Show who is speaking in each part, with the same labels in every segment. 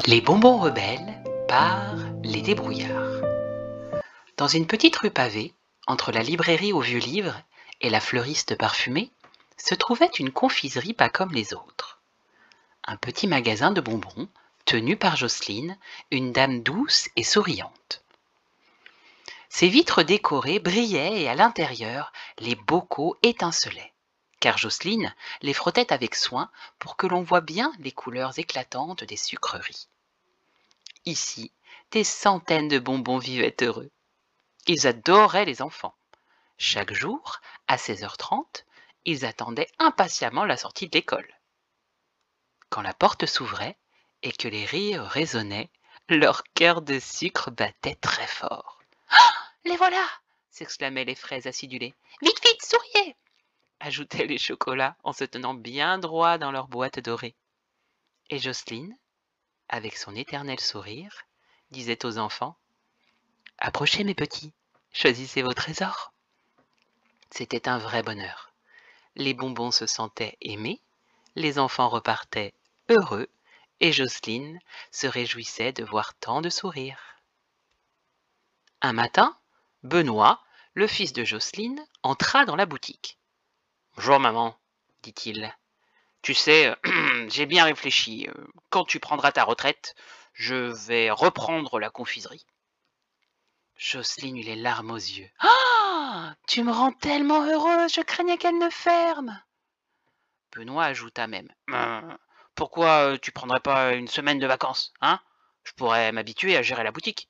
Speaker 1: Les bonbons rebelles par les débrouillards. Dans une petite rue pavée, entre la librairie aux vieux livres et la fleuriste parfumée, se trouvait une confiserie pas comme les autres. Un petit magasin de bonbons, tenu par Jocelyne, une dame douce et souriante. Ses vitres décorées brillaient et à l'intérieur, les bocaux étincelaient, car Jocelyne les frottait avec soin pour que l'on voie bien les couleurs éclatantes des sucreries. Ici, des centaines de bonbons vivaient heureux. Ils adoraient les enfants. Chaque jour, à 16h30, ils attendaient impatiemment la sortie de l'école. Quand la porte s'ouvrait et que les rires résonnaient, leur cœur de sucre battait très fort. « Les voilà !» s'exclamaient les fraises acidulées. « Vite, vite, souriez !» ajoutaient les chocolats en se tenant bien droit dans leur boîte dorée. Et Jocelyne, avec son éternel sourire, disait aux enfants: « Approchez mes petits, choisissez vos trésors. » C'était un vrai bonheur. Les bonbons se sentaient aimés, les enfants repartaient heureux, et Jocelyne se réjouissait de voir tant de sourires. Un matin, Benoît, le fils de Jocelyne, entra dans la boutique. « Bonjour maman, dit-il. Tu sais, j'ai bien réfléchi. Quand tu prendras ta retraite, je vais reprendre la confiserie. » Jocelyne eut les larmes aux yeux. « Ah, tu me rends tellement heureuse, je craignais qu'elle ne ferme. » Benoît ajouta même: « Pourquoi tu prendrais pas une semaine de vacances, hein? Je pourrais m'habituer à gérer la boutique. »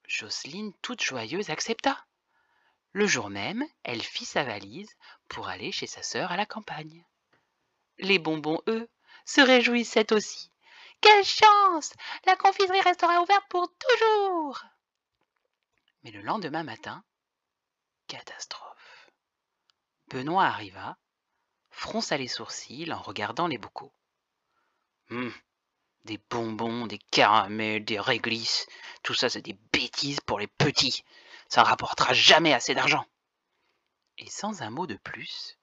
Speaker 1: Jocelyne, toute joyeuse, accepta. Le jour même, elle fit sa valise pour aller chez sa sœur à la campagne. Les bonbons, eux, se réjouissaient aussi. « Quelle chance! La confiserie restera ouverte pour toujours !» Mais le lendemain matin, catastrophe. Benoît arriva, fronça les sourcils en regardant les bocaux. Des bonbons, des caramels, des réglisses, tout ça c'est des bêtises pour les petits. Ça rapportera jamais assez d'argent. Et sans un mot de plus,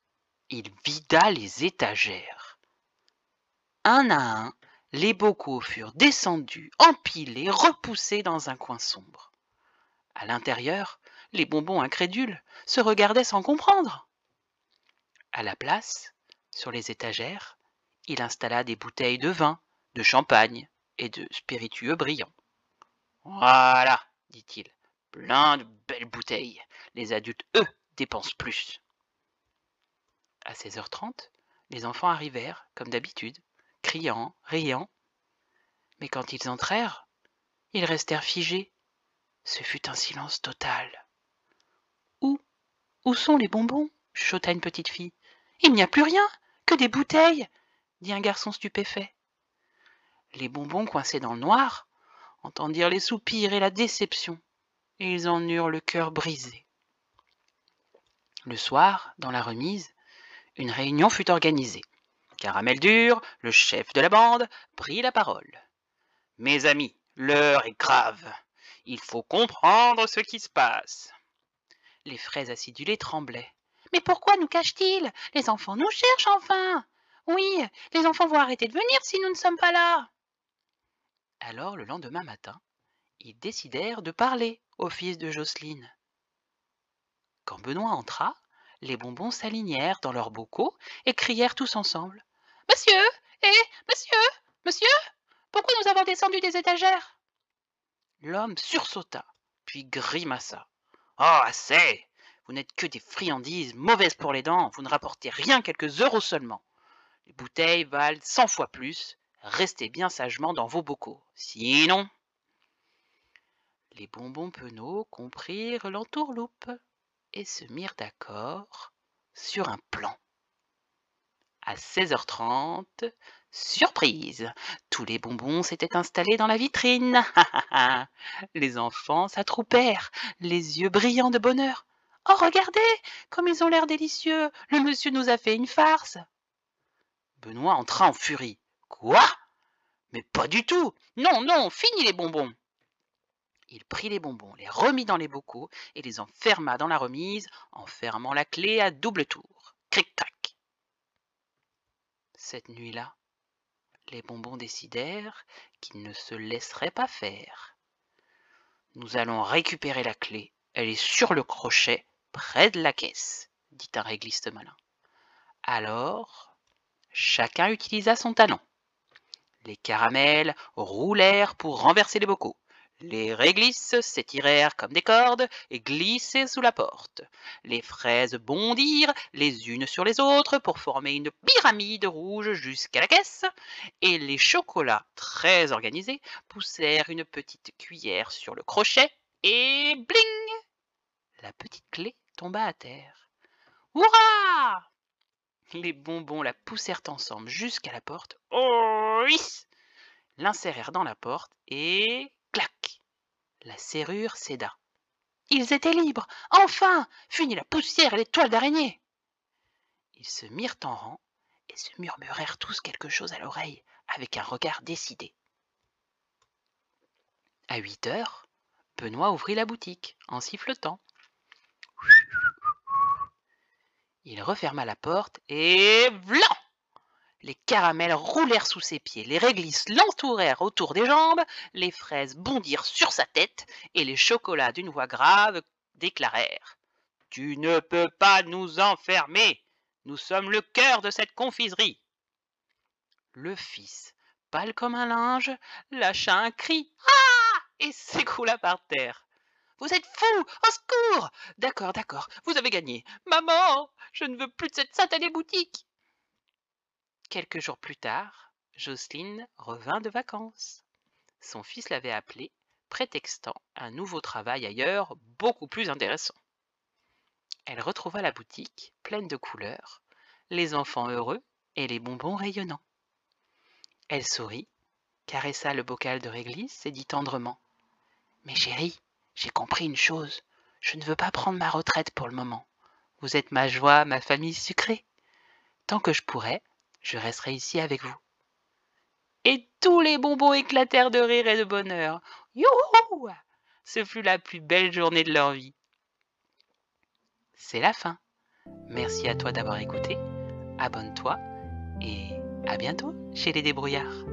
Speaker 1: il vida les étagères. Un à un, les bocaux furent descendus, empilés, repoussés dans un coin sombre. À l'intérieur, les bonbons incrédules se regardaient sans comprendre. À la place, sur les étagères, il installa des bouteilles de vin, de champagne et de spiritueux brillants. « Voilà, dit-il, plein de belles bouteilles. Les adultes, eux, dépensent plus. » À 16h30, les enfants arrivèrent, comme d'habitude, criant, riant. Mais quand ils entrèrent, ils restèrent figés. Ce fut un silence total. « Où sont les bonbons ?» chuchota une petite fille. « Il n'y a plus rien, que des bouteilles !» dit un garçon stupéfait. Les bonbons, coincés dans le noir, entendirent les soupirs et la déception, et ils en eurent le cœur brisé. Le soir, dans la remise, une réunion fut organisée. Caramel dur, le chef de la bande, prit la parole. « Mes amis, l'heure est grave. Il faut comprendre ce qui se passe. » Les fraises acidulées tremblaient. « Mais pourquoi nous cache-t-il? Les enfants nous cherchent enfin. Oui, les enfants vont arrêter de venir si nous ne sommes pas là. » Alors, le lendemain matin, ils décidèrent de parler au fils de Jocelyne. Quand Benoît entra, les bonbons s'alignèrent dans leurs bocaux et crièrent tous ensemble: « Monsieur! Monsieur! Monsieur! Pourquoi nous avons descendu des étagères ?» L'homme sursauta, puis grimaça. « Oh, assez! Vous n'êtes que des friandises mauvaises pour les dents, vous ne rapportez rien, quelques euros seulement. Les bouteilles valent 100 fois plus, restez bien sagement dans vos bocaux, sinon... » Les bonbons penauds comprirent l'entourloupe et se mirent d'accord sur un plan. À 16h30, surprise, tous les bonbons s'étaient installés dans la vitrine. Les enfants s'attroupèrent, les yeux brillants de bonheur. « Oh, regardez, comme ils ont l'air délicieux, le monsieur nous a fait une farce !» Benoît entra en furie. « Quoi? Mais pas du tout! Non, non, fini les bonbons !» Il prit les bonbons, les remit dans les bocaux et les enferma dans la remise en fermant la clé à double tour. Cric-crac. Cette nuit-là, les bonbons décidèrent qu'ils ne se laisseraient pas faire. Nous allons récupérer la clé. Elle est sur le crochet, près de la caisse, dit un régliste malin. Alors, chacun utilisa son talent. Les caramels roulèrent pour renverser les bocaux. Les réglisses s'étirèrent comme des cordes et glissaient sous la porte. Les fraises bondirent les unes sur les autres pour former une pyramide rouge jusqu'à la caisse. Et les chocolats, très organisés, poussèrent une petite cuillère sur le crochet et bling! La petite clé tomba à terre. Hurrah! Les bonbons la poussèrent ensemble jusqu'à la porte. Oh oui! L'insérèrent dans la porte et clac! La serrure céda. Ils étaient libres! Enfin! Fini la poussière et les toiles d'araignée! Ils se mirent en rang et se murmurèrent tous quelque chose à l'oreille avec un regard décidé. À 8 heures, Benoît ouvrit la boutique en sifflotant. Il referma la porte et vlan! Les caramels roulèrent sous ses pieds, les réglisses l'entourèrent autour des jambes, les fraises bondirent sur sa tête et les chocolats d'une voix grave déclarèrent: « Tu ne peux pas nous enfermer! Nous sommes le cœur de cette confiserie! » Le fils, pâle comme un linge, lâcha un cri « Ah !» et s'écroula par terre. « Vous êtes fous! Au secours! D'accord, d'accord, vous avez gagné. Maman, je ne veux plus de cette satanée boutique. » Quelques jours plus tard, Jocelyne revint de vacances. Son fils l'avait appelée, prétextant un nouveau travail ailleurs beaucoup plus intéressant. Elle retrouva la boutique pleine de couleurs, les enfants heureux et les bonbons rayonnants. Elle sourit, caressa le bocal de réglisse et dit tendrement: « Mais chérie, j'ai compris une chose. Je ne veux pas prendre ma retraite pour le moment. Vous êtes ma joie, ma famille sucrée. Tant que je pourrai, je resterai ici avec vous. » Et tous les bonbons éclatèrent de rire et de bonheur. Youhou! Ce fut la plus belle journée de leur vie. C'est la fin. Merci à toi d'avoir écouté. Abonne-toi et à bientôt chez les débrouillards.